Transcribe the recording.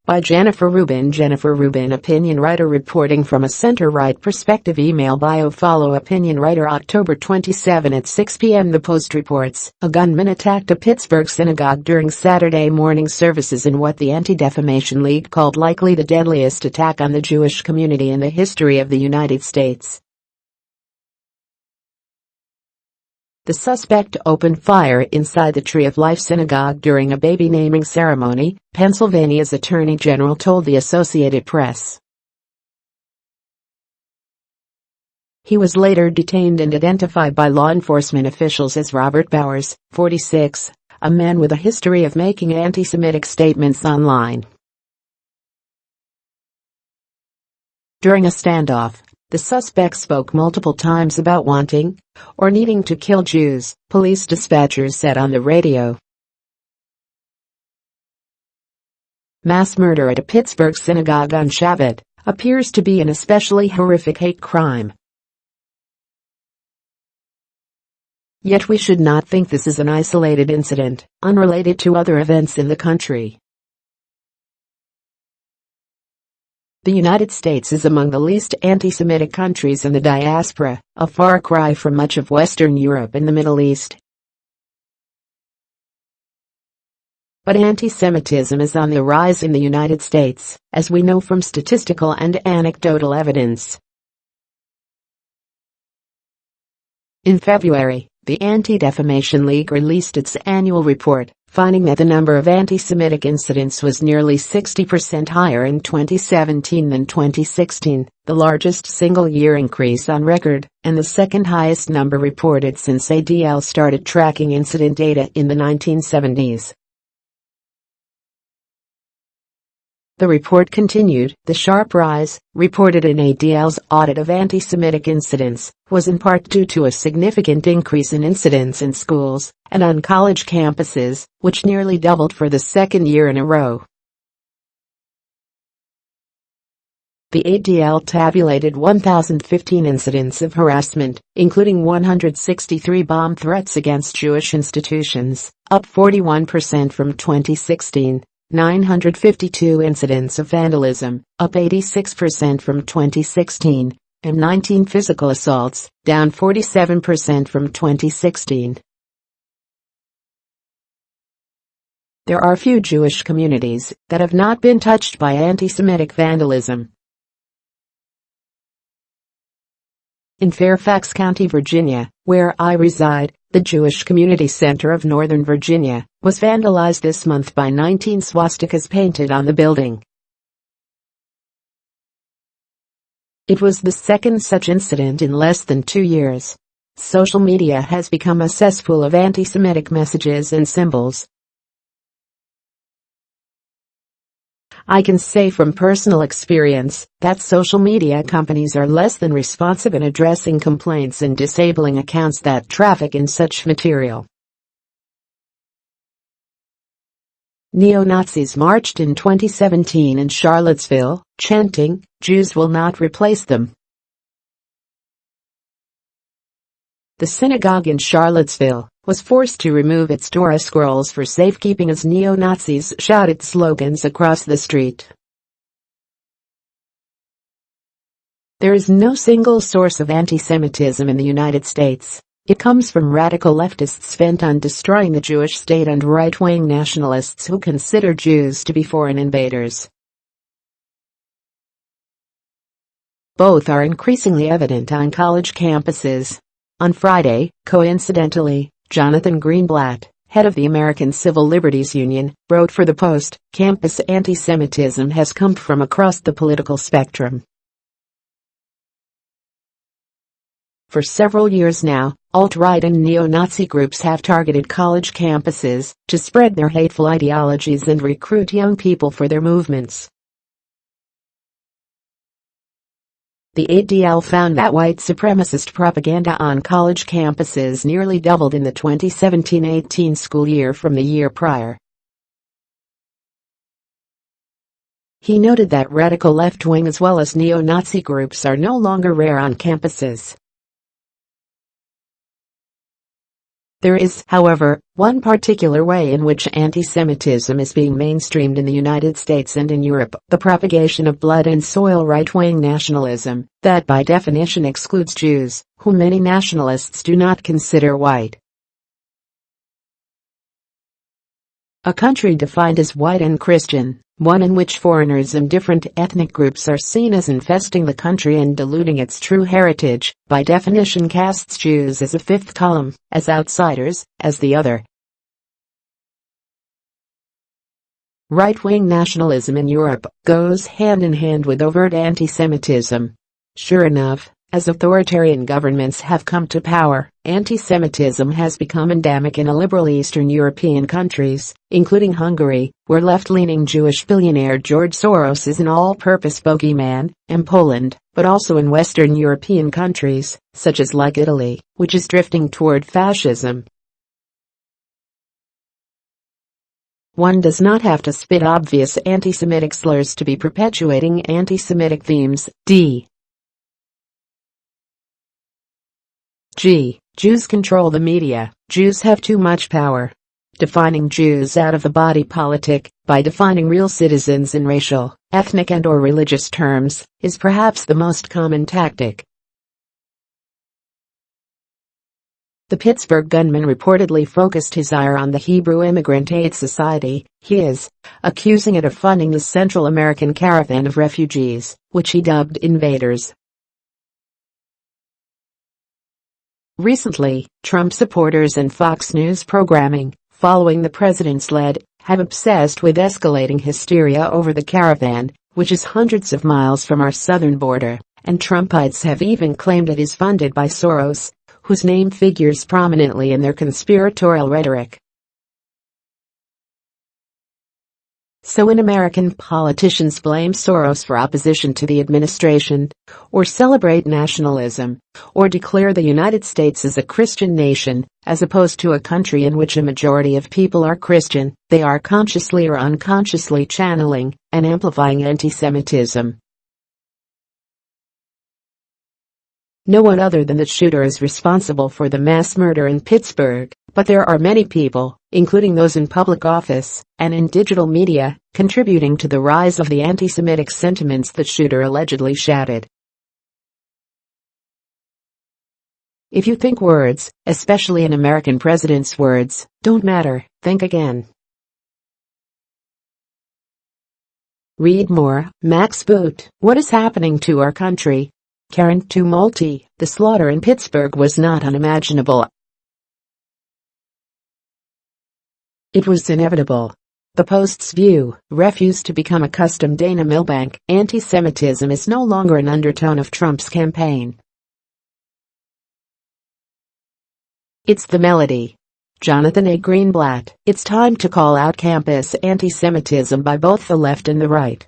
By Jennifer Rubin. Jennifer Rubin, opinion writer reporting from a center-right perspective. Email bio follow opinion writer October 27 at 6 p.m. The Post reports, a gunman attacked a Pittsburgh synagogue during Saturday morning services in what the Anti-Defamation League called likely the deadliest attack on the Jewish community in the history of the United States. The suspect opened fire inside the Tree of Life synagogue during a baby naming ceremony, Pennsylvania's Attorney General told the Associated Press. He was later detained and identified by law enforcement officials as Robert Bowers, 46, a man with a history of making anti-Semitic statements online. During a standoff, the suspect spoke multiple times about wanting or needing to kill Jews, police dispatchers said on the radio. Mass murder at a Pittsburgh synagogue on Shabbat appears to be an especially horrific hate crime. Yet we should not think this is an isolated incident, unrelated to other events in the country. The United States is among the least anti-Semitic countries in the diaspora, a far cry from much of Western Europe and the Middle East. But anti-Semitism is on the rise in the United States, as we know from statistical and anecdotal evidence. In February, the Anti-Defamation League released its annual report, finding that the number of anti-Semitic incidents was nearly 60% higher in 2017 than 2016, the largest single-year increase on record, and the second highest number reported since ADL started tracking incident data in the 1970s. The report continued, the sharp rise, reported in ADL's audit of anti-Semitic incidents, was in part due to a significant increase in incidents in schools and on college campuses, which nearly doubled for the second year in a row. The ADL tabulated 1,015 incidents of harassment, including 163 bomb threats against Jewish institutions, up 41% from 2016. 952 incidents of vandalism, up 86% from 2016, and 19 physical assaults, down 47% from 2016. There are few Jewish communities that have not been touched by anti-Semitic vandalism. In Fairfax County, Virginia, where I reside, the Jewish Community Center of Northern Virginia was vandalized this month by 19 swastikas painted on the building. It was the second such incident in less than 2 years. Social media has become a cesspool of anti-Semitic messages and symbols. I can say from personal experience that social media companies are less than responsive in addressing complaints and disabling accounts that traffic in such material. Neo-Nazis marched in 2017 in Charlottesville, chanting, "Jews will not replace them." The synagogue in Charlottesville was forced to remove its Torah scrolls for safekeeping as neo-Nazis shouted slogans across the street. There is no single source of anti-Semitism in the United States. It comes from radical leftists bent on destroying the Jewish state and right-wing nationalists who consider Jews to be foreign invaders. Both are increasingly evident on college campuses. On Friday, coincidentally, Jonathan Greenblatt, head of the American Civil Liberties Union, wrote for the Post, "Campus anti-Semitism has come from across the political spectrum." For several years now, alt-right and neo-Nazi groups have targeted college campuses to spread their hateful ideologies and recruit young people for their movements. The ADL found that white supremacist propaganda on college campuses nearly doubled in the 2017-18 school year from the year prior. He noted that radical left-wing as well as neo-Nazi groups are no longer rare on campuses. There is, however, one particular way in which anti-Semitism is being mainstreamed in the United States and in Europe: the propagation of blood and soil right-wing nationalism, that by definition excludes Jews, whom many nationalists do not consider white. A country defined as white and Christian, one in which foreigners and different ethnic groups are seen as infesting the country and diluting its true heritage, by definition casts Jews as a fifth column, as outsiders, as the other. Right-wing nationalism in Europe goes hand in hand with overt anti-Semitism. Sure enough, as authoritarian governments have come to power, anti-Semitism has become endemic in liberal Eastern European countries, including Hungary, where left-leaning Jewish billionaire George Soros is an all-purpose bogeyman, and Poland, but also in Western European countries, such as like Italy, which is drifting toward fascism. One does not have to spit obvious anti-Semitic slurs to be perpetuating anti-Semitic themes. Jews control the media. Jews have too much power. Defining Jews out of the body politic, by defining real citizens in racial, ethnic and/or religious terms, is perhaps the most common tactic. The Pittsburgh gunman reportedly focused his ire on the Hebrew Immigrant Aid Society, accusing it of funding the Central American caravan of refugees, which he dubbed invaders. Recently, Trump supporters and Fox News programming, following the president's lead, have obsessed with escalating hysteria over the caravan, which is hundreds of miles from our southern border, and Trumpites have even claimed it is funded by Soros, whose name figures prominently in their conspiratorial rhetoric. So when American politicians blame Soros for opposition to the administration, or celebrate nationalism, or declare the United States as a Christian nation, as opposed to a country in which a majority of people are Christian, they are consciously or unconsciously channeling and amplifying anti-Semitism. No one other than the shooter is responsible for the mass murder in Pittsburgh, but there are many people, including those in public office and in digital media, contributing to the rise of the anti-Semitic sentiments the shooter allegedly shouted. If you think words, especially an American president's words, don't matter, think again. Read more. Max Boot. What is happening to our country? Karen Tumulty. The slaughter in Pittsburgh was not unimaginable. It was inevitable. The Post's view refused to become a custom Dana Milbank. Anti-Semitism is no longer an undertone of Trump's campaign. It's the melody. Jonathan A. Greenblatt. It's time to call out campus anti-Semitism by both the left and the right.